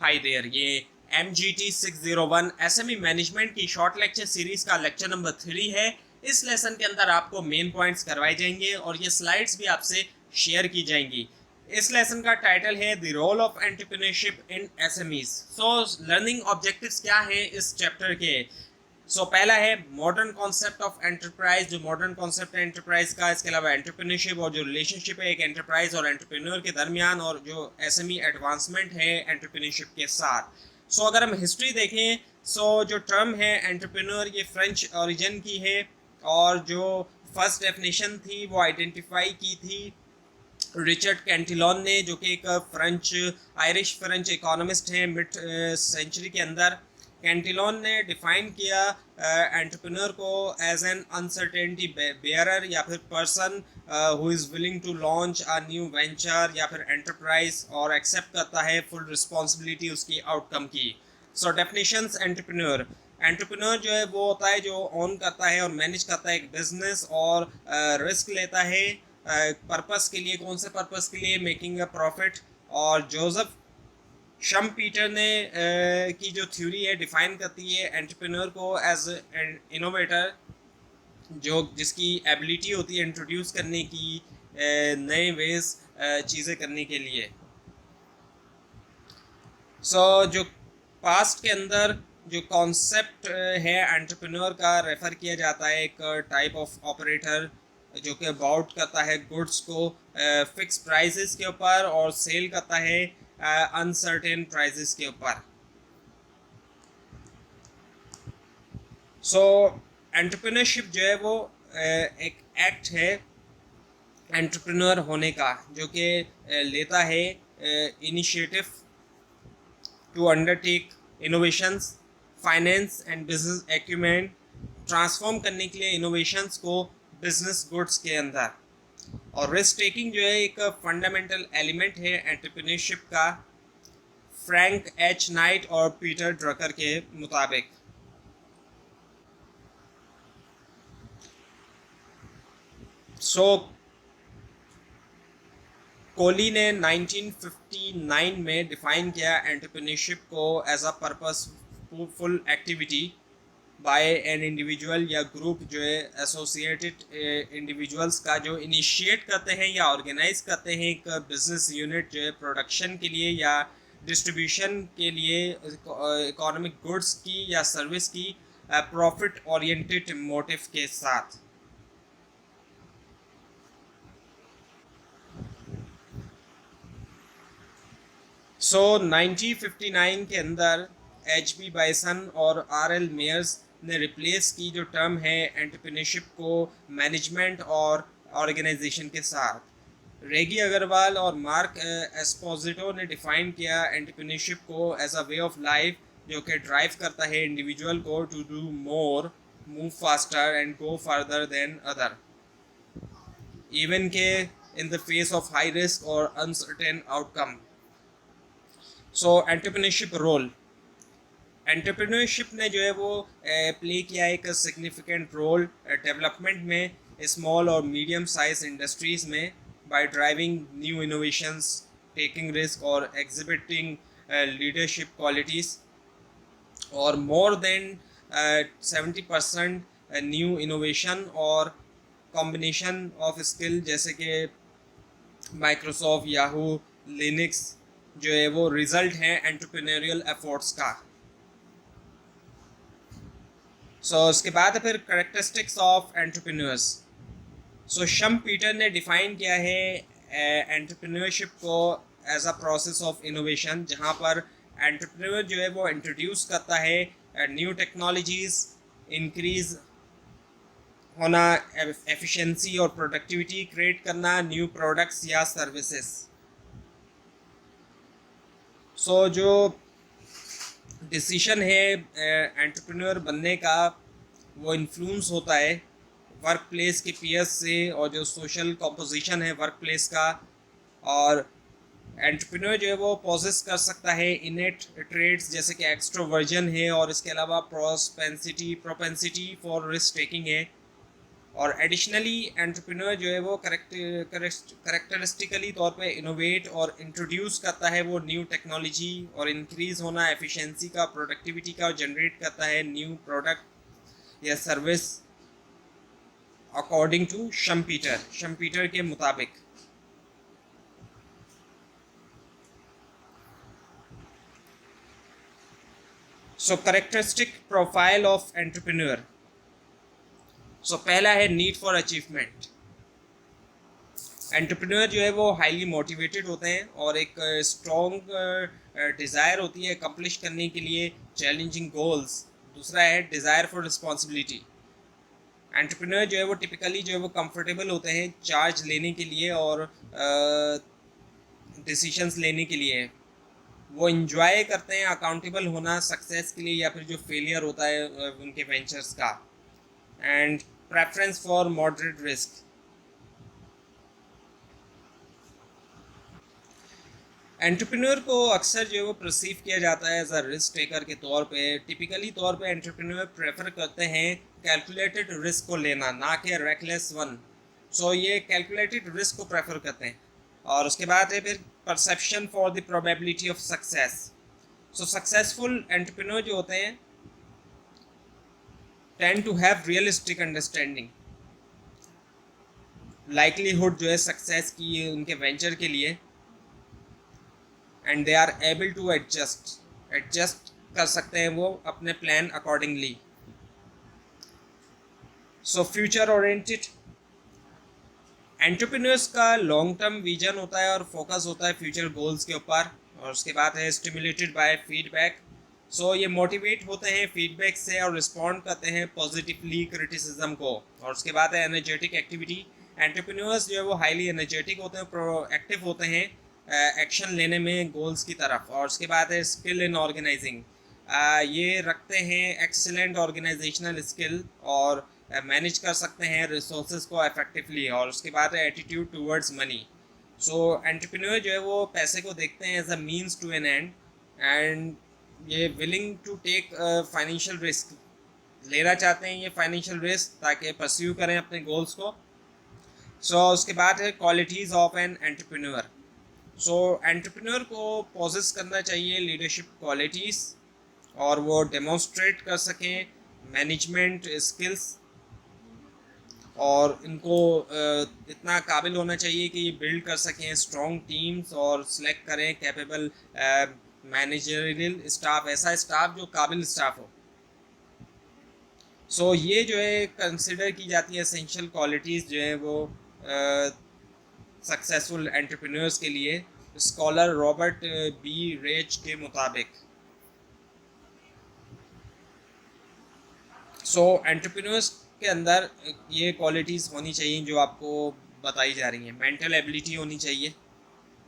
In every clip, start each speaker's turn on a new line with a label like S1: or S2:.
S1: Hi there, ये MGT 601 SME management की short lecture series का लेक्चर नंबर 3 है। इस लेसन के अंदर आपको मेन पॉइंट्स करवाए जाएंगे और ये स्लाइड्स भी आपसे शेयर की जाएंगी। इस लेसन का टाइटल है the role of entrepreneurship in SMEs। So learning objectives क्या हैं इस चैप्टर के। पहला है मॉडर्न कॉन्सेप्ट ऑफ एंटरप्राइज, जो मॉडर्न कॉन्सेप्ट है एंटरप्राइज का। इसके अलावा एंटरप्रेन्योरशिप और जो रिलेशनशिप है एक एंटरप्राइज और एंटरप्रेन्योर के दरमियान, और जो SME एडवांसमेंट है एंटरप्रेन्योरशिप के साथ। अगर हम हिस्ट्री देखें, जो टर्म है एंटरप्रेन्योर ये फ्रेंच ओरिजिन की है, और जो फर्स्ट डेफिनेशन थी वो आइडेंटिफाई की थी रिचर्ड कैंटिलॉन ने, जो कि एक आयरिश फ्रेंच इकोनॉमिस्ट हैं मिड सेंचुरी के अंदर। कैंटिलॉन ने डिफाइन किया एंटरप्रेन्योर को एज एन अनसर्टेनिटी बेयरर, या फिर person who is willing to launch a new venture या फिर एंटरप्राइज, और एक्सेप्ट करता है फुल रिस्पॉन्सिबिलिटी उसकी आउटकम की। डेफिनेशंस एंटरप्रेन्योर जो है वो होता है जो ओन करता है और मैनेज करता है एक बिजनेस, और रिस्क लेता है पर्पस के लिए। कौन से पर्पस के लिए? Making a profit. और जोसेफ शम्पीटर ने की जो थ्योरी है डिफाइन करती है एंटरप्रेन्योर को एज एन इनोवेटर, जो जिसकी एबिलिटी होती है इंट्रोड्यूस करने की नए वेज चीज़ें करने के लिए। जो पास्ट के अंदर जो कॉन्सेप्ट है एंटरप्रेन्योर का रेफर किया जाता है एक टाइप ऑफ ऑपरेटर, जो कि अबाउट करता है गुड्स को फिक्स प्राइसेस के ऊपर और सेल करता है अनसर्टेन प्राइसेस के ऊपर। एंटरप्रेन्योरशिप जो है वो एक एक्ट है एंटरप्रेन्योर होने का, जो कि लेता है initiative to undertake innovations, finance and business acumen, transform करने के लिए इनोवेशंस को बिजनेस गुड्स के अंदर। और रिस्क टेकिंग जो है एक फंडामेंटल एलिमेंट है एंटरप्रेन्योरशिप का, फ्रैंक एच नाइट और पीटर ड्रकर के मुताबिक। कोली ने 1959 में डिफाइन किया एंटरप्रेन्योरशिप को as a purposeful activity by an individual या ग्रुप, जो है एसोसिएटेड इंडिविजुअल्स का, जो इनिशिएट करते हैं या ऑर्गेनाइज करते हैं एक बिजनेस यूनिट, जो है प्रोडक्शन के लिए या डिस्ट्रीब्यूशन के लिए इकोनॉमिक गुड्स की या सर्विस की प्रॉफिट ओरिएंटेड मोटिव के साथ। 1959 के अंदर HB बाइसन और RL मेयर्स ने रिप्लेस की जो टर्म है एंटरप्रेन्योरशिप को मैनेजमेंट और ऑर्गेनाइजेशन के साथ। रेगी अग्रवाल और मार्क एस्पोजिटो ने डिफाइन किया एंटरप्रेन्योरशिप को as a way of life, जो कि ड्राइव करता है इंडिविजुअल को to do more, move faster and go further than other, even के in the face of high risk और uncertain outcome. Entrepreneurship role, entrepreneurship ने जो है वो प्ले किया एक सिग्निफिकेंट रोल डेवलपमेंट में स्मॉल और मीडियम साइज इंडस्ट्रीज़ में, by driving new innovations, taking risk और एग्जिबिटिंग लीडरशिप क्वालिटीज़। और मोर देन 70% न्यू इनोवेशन और कॉम्बिनेशन ऑफ स्किल, जैसे कि माइक्रोसॉफ्ट, याहू, लिनक्स, जो है वो रिजल्ट है एंटरप्रेन्योरियल एफर्ट्स का। उसके बाद फिर करेक्टरिस्टिक्स ऑफ एंटरप्रेन्योर्स। शम्पीटर ने डिफाइन किया है एंटरप्रेन्योरशिप को as a process of innovation, जहाँ पर एंटरप्रेन्योर जो है वो इंट्रोड्यूस करता है न्यू टेक्नोलॉजीज, इंक्रीज होना एफिशिएंसी और प्रोडक्टिविटी, क्रिएट करना न्यू प्रोडक्ट्स या सर्विसेज। जो डिसीशन है एंटरप्रेन्योर बनने का, वो इन्फ्लुएंस होता है वर्क प्लेस के पीयर्स से, और जो सोशल कॉम्पोजिशन है वर्क प्लेस का। और एंटरप्रेन्योर जो है वो पॉजेस कर सकता है इनेट ट्रेड्स, जैसे कि एक्सट्रोवर्जन है, और इसके अलावा प्रोपेंसिटी फॉर रिस्क टेकिंग है। और एडिशनली एंटरप्रेन्योर जो है वो करेक्टरिस्टिकली तौर पे इनोवेट और इंट्रोड्यूस करता है वो न्यू टेक्नोलॉजी और इंक्रीज होना एफिशिएंसी का, प्रोडक्टिविटी का, और जनरेट करता है न्यू प्रोडक्ट या सर्विस अकॉर्डिंग टू शम्पीटर के मुताबिक। सो करेक्टरिस्टिक प्रोफाइल ऑफ एंटरप्रेन्योर। सो पहला है नीड फॉर अचीवमेंट। एंटरप्रेन्योर जो है वो हाईली मोटिवेटेड होते हैं और एक स्ट्रॉन्ग डिज़ायर होती है अकम्प्लिश करने के लिए चैलेंजिंग गोल्स। दूसरा है डिज़ायर फॉर रिस्पॉन्सिबिलिटी। एंटरप्रेन्योर जो है वो टिपिकली जो है वो कंफर्टेबल होते हैं चार्ज लेने के लिए और डिसीशंस लेने के लिए। वो इंजॉय करते हैं अकाउंटेबल होना सक्सेस के लिए या फिर जो फेलियर होता है उनके वेंचर्स का। And preference for moderate risk. Entrepreneur को अक्सर जो है वो परसीव किया जाता है एज अ रिस्क टेकर के तौर पे। टिपिकली तौर पे एंटरप्रेन्योर प्रेफर करते हैं कैलकुलेटेड रिस्क को लेना, ना कि रेकलेस वन। सो ये कैलकुलेटेड रिस्क को प्रेफर करते हैं। और उसके बाद है फिर perception for the probability of success. So successful entrepreneur जो होते हैं tend to have realistic understanding. Likelihood जो है सक्सेस की उनके वेंचर के लिए, and they are able to adjust कर सकते हैं वो अपने plan accordingly. So future oriented entrepreneurs का लॉन्ग टर्म विजन होता है और फोकस होता है फ्यूचर गोल्स के ऊपर। और उसके बाद है स्टिमुलेटेड बाय फीडबैक। सो ये मोटिवेट होते हैं फीडबैक से और रिस्पॉन्ड करते हैं पॉजिटिवली क्रिटिसिज्म को। और उसके बाद है एनर्जेटिक एक्टिविटी। एंटरप्रेन्योर्स जो है वो हाईली एनर्जेटिक होते हैं, प्रोएक्टिव होते हैं एक्शन लेने में गोल्स की तरफ। और उसके बाद है स्किल इन ऑर्गेनाइजिंग। ये रखते हैं एक्सीलेंट ऑर्गेनाइजेशनल स्किल और मैनेज कर सकते हैं रिसोर्सेज को इफेक्टिवली। और उसके बाद है attitude towards money. So entrepreneur जो है वो पैसे को देखते हैं as a means to an end, and ये willing to take financial risk, लेना चाहते हैं ये फाइनेंशियल रिस्क ताकि परस्यू करें अपने गोल्स को। सो उसके बाद है qualities of an entrepreneur. So entrepreneur को पोजेस करना चाहिए लीडरशिप क्वालिटीज़ और वो डेमोन्स्ट्रेट कर सकें मैनेजमेंट स्किल्स, और इनको इतना काबिल होना चाहिए कि ये बिल्ड कर सकें स्ट्रॉन्ग टीम्स और सिलेक्ट करें कैपेबल मैनेजरियल स्टाफ, ऐसा स्टाफ जो काबिल स्टाफ हो। सो ये जो है कंसिडर की जाती है एसेंशियल क्वालिटीज़ जो है वो सक्सेसफुल एंटरप्रेन्योर्स के लिए, स्कॉलर रॉबर्ट बी रेच के मुताबिक। सो एंटरप्रेन्योर्स के अंदर ये क्वालिटीज़ होनी चाहिए जो आपको बताई जा रही हैं। मेंटल एबिलिटी होनी चाहिए,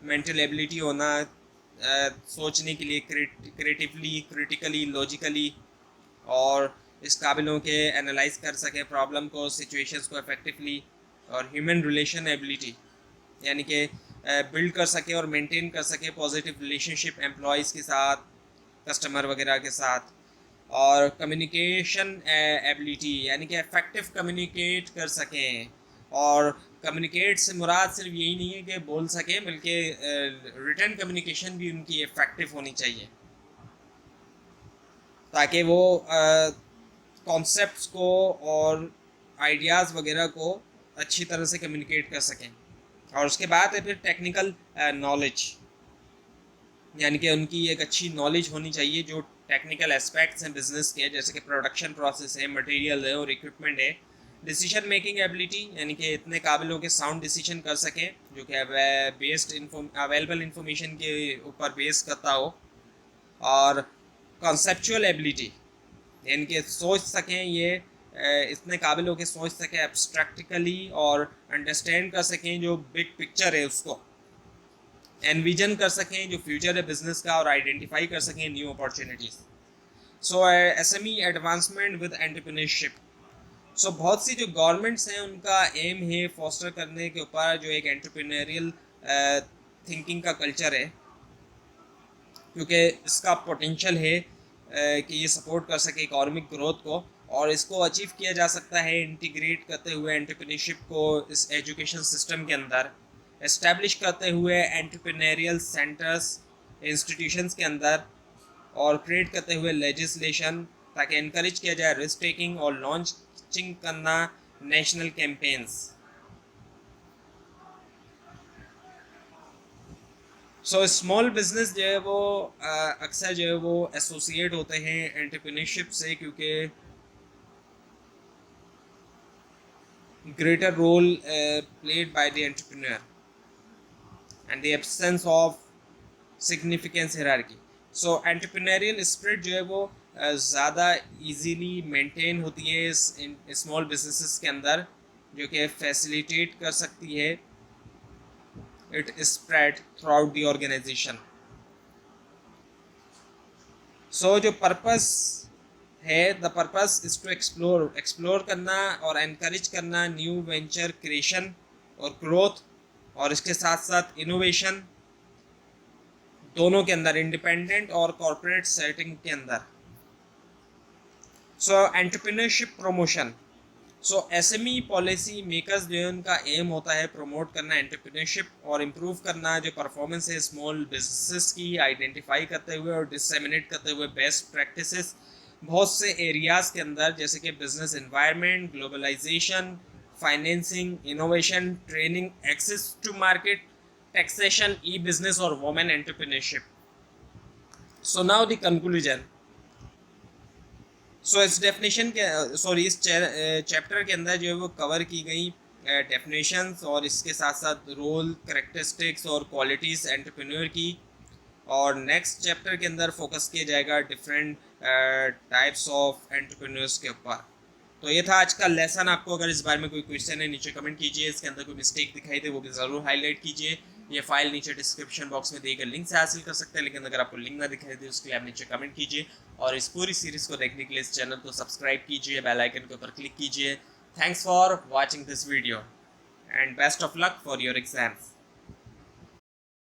S1: मेंटल एबिलिटी होना सोचने के लिए क्रिएटिवली, क्रिटिकली, लॉजिकली, और इस काबिल हो के एनालाइज कर सके प्रॉब्लम को, सिचुएशंस को इफेक्टिवली। और ह्यूमन रिलेशन एबिलिटी यानी कि बिल्ड कर सके और मेंटेन कर सके पॉजिटिव रिलेशनशिप एम्प्लॉयज़ के साथ, कस्टमर वगैरह के साथ। और कम्युनिकेशन एबिलिटी यानी कि इफेक्टिव कम्युनिकेट कर सकें। और कम्युनिकेट से मुराद सिर्फ यही नहीं है कि बोल सकें, बल्कि रिटन कम्युनिकेशन भी उनकी इफेक्टिव होनी चाहिए ताकि वो कॉन्सेप्ट्स को और आइडियाज़ वगैरह को अच्छी तरह से कम्युनिकेट कर सकें। और उसके बाद है फिर टेक्निकल नॉलेज, यानी कि उनकी एक अच्छी नॉलेज होनी चाहिए जो टेक्निकल एस्पेक्ट्स हैं बिजनेस के, जैसे कि प्रोडक्शन प्रोसेस है, मटेरियल है और इक्विपमेंट है। डिसीजन मेकिंग एबिलिटी यानी कि इतने काबिल हो के साउंड डिसीजन कर सकें जो कि अवेलेबल इंफॉर्मेशन के ऊपर बेस करता हो। और कॉन्सेप्चुअल एबिलिटी यानी कि सोच सकें, ये इतने काबिल हो के सोच सकें एब्स्ट्रैक्टिकली और अंडरस्टैंड कर सकें जो बिग पिक्चर है उसको, एनविजन कर सकें जो फ्यूचर है बिजनेस का, और आइडेंटिफाई कर सकें new opportunities. So SME advancement with entrepreneurship. So बहुत सी जो गवर्नमेंट्स हैं उनका एम है फॉस्टर करने के ऊपर जो एक एंटरप्रेन्योरियल थिंकिंग का कल्चर है, क्योंकि इसका पोटेंशियल है कि ये सपोर्ट कर सके इकोनॉमिक ग्रोथ को और इसको अचीव किया जा सकता है इंटीग्रेट करते हुए एंटरप्रेन्योरशिप को इस एजुकेशन सिस्टम के अंदर, एस्टैब्लिश करते हुए एंटरप्रेन्योरियल सेंटर्स इंस्टीट्यूशंस के अंदर, और क्रिएट करते हुए लेजिस्लेशन ताकि इनकरेज किया जाए रिस्क टेकिंग और लॉन्चिंग करना national campaigns. So small business जो है वो अक्सर जो है वो एसोसिएट होते हैं एंटरप्रेन्योरशिप से, क्योंकि greater role played by the entrepreneur and the absence of significance hierarchy. So entrepreneurial spirit जो है वो ज़्यादा easily maintain होती है इस small businesses के अंदर, जो कि facilitate कर सकती है it spread throughout the organization. So जो purpose है, the purpose is to explore करना और एनकरेज करना न्यू वेंचर क्रिएशन और ग्रोथ, और इसके साथ साथ इनोवेशन दोनों के अंदर, इंडिपेंडेंट और कॉर्पोरेट सेटिंग के अंदर। सो एंटरप्रेन्योरशिप प्रमोशन, सो एसएमई पॉलिसी मेकर्स जो है उनका एम होता है प्रमोट करना एंटरप्रेन्योरशिप और इम्प्रूव करना जो परफॉर्मेंस है स्मॉल बिजनेसेस की, आइडेंटिफाई करते हुए और डिसेमिनेट करते हुए बेस्ट प्रैक्टिसेस बहुत से एरियाज़ के अंदर, जैसे कि business environment, globalisation, financing, innovation, training, access to market, taxation, e business और women entrepreneurship. So now the conclusion. So इस डेफिनेशन के इस चैप्टर के अंदर जो है वो कवर की गई डेफिनेशंस और इसके साथ साथ रोल, करेक्टरिस्टिक्स और क्वालिटीज़ एंटरप्रेन्योर की, और नेक्स्ट चैप्टर के अंदर फोकस किया जाएगा डिफरेंट टाइप्स ऑफ एंटरप्रेन्योर्स के ऊपर। तो ये था आज का लेसन। आपको अगर इस बारे में कोई क्वेश्चन है नीचे कमेंट कीजिए, इसके अंदर कोई मिस्टेक दिखाई दे वो भी ज़रूर हाईलाइट कीजिए। ये फाइल नीचे डिस्क्रिप्शन बॉक्स में दिए गए लिंक से हासिल कर सकते हैं, लेकिन अगर आपको लिंक ना दिखाई दे उसके लिए आप नीचे कमेंट कीजिए, और इस पूरी सीरीज़ को देखने के लिए इस चैनल को सब्सक्राइब कीजिए, बेल आइकन के ऊपर क्लिक कीजिए। Thanks for watching this video and best of luck for your exams.